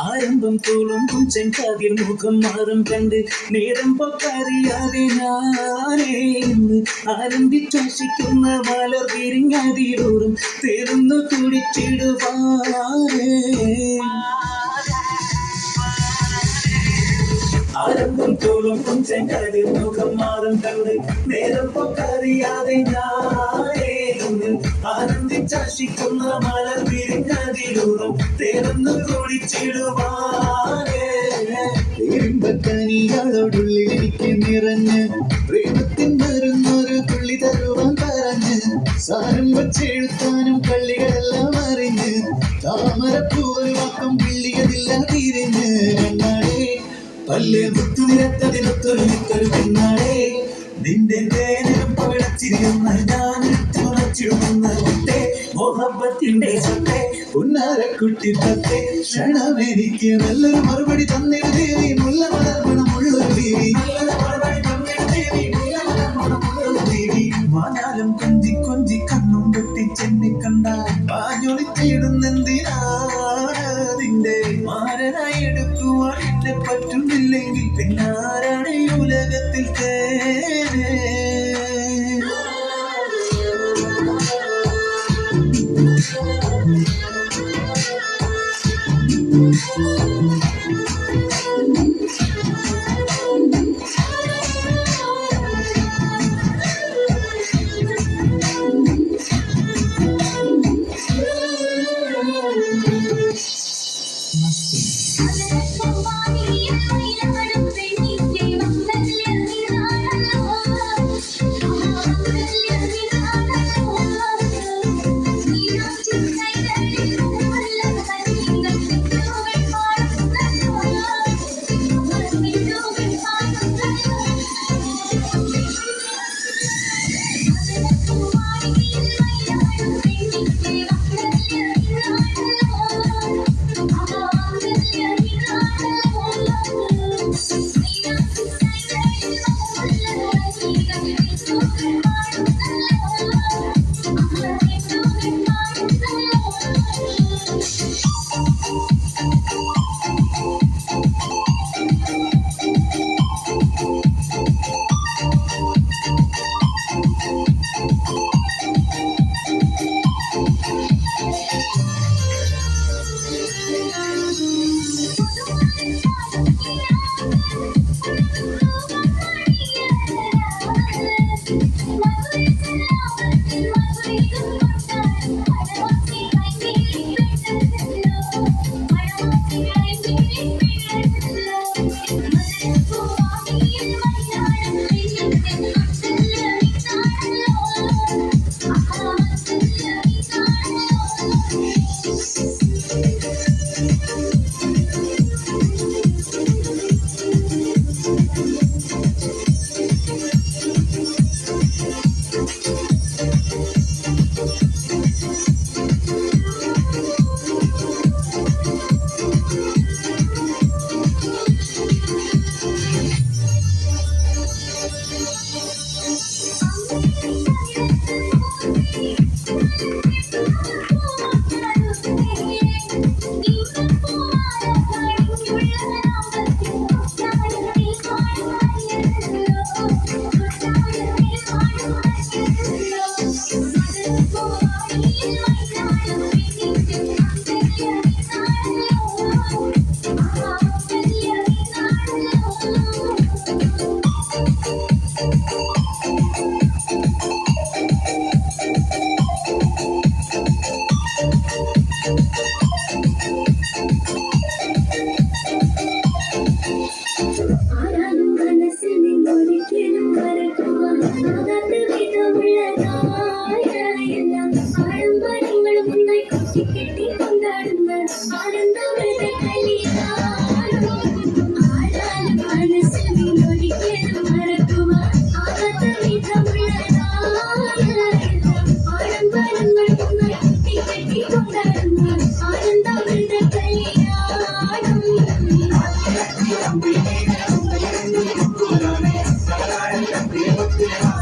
ஆரம்பம் தோலும் செங்காதில் முகம் மாறும் கண்டு நேரம் போக்கறியாதே ഞാനേ ആരംഭിച്ചോശിക്കുന്ന മലർ വിരിഞ്ഞതിലൂറും തീർന്നു കുടിച്ചിടുവാനേ ആരംഭം തോളും ചെങ്കാതിൽ മുഖം മാറും കണ്ട് നേരം പോക്കറിയാതെ ഞാനേ ആനന്ദിച്ചാശിക്കുന്ന മലർ വിരിഞ്ഞതിലൂറും തീർന്നു കുടിച്ചിടുവാനേ ഇരുമ്പക്കനികളോടുള്ളിൽ എനിക്ക് നിറഞ്ഞ് പ്രേമത്തിൻ മരുന്നൊരു തുള്ളി തരുവാൻ പറഞ്ഞ് സാരം വച്ചെഴുത്താനും കള്ളികളെല്ലാം അറിഞ്ഞ് താമരപ്പൂവൊരു വാക്കം വിള്ളിയതില്ല തിരിഞ്ഞ് കണ്ണാടേ പല്ല് മുത്തു നിരത്തതിനൊത്തൊരു നിത്തൊരു പിന്നാടേ നിന്റെ വേദനം പവിടച്ചിരിക്കുന്ന ഞാൻ തുണച്ചിടുന്ന കുട്ടേ മൊഹബത്തിന്റെ സത്തേ പുന്നാരക്കുട്ടി തത്തേ ക്ഷണമെനിക്ക് നല്ലൊരു മറുപടി തന്നിരു ദേവി മുല്ല മലർമണമുള്ളൊരു ദേവി മാനാലം കൊഞ്ചി കൊഞ്ചി കണ്ണും വെട്ടി ചെന്നി കണ്ട പാഞ്ഞൊളിച്ചിടുന്നെന്തിനാടിന്റെ മാരനായി എടുക്കുവാൻ എന്നെ പറ്റുന്നില്ലെങ്കിൽ പിന്നാരാണ് ഈ ഉലകത്തിൽ തേനേ Thank you. ലോകത്തിലെ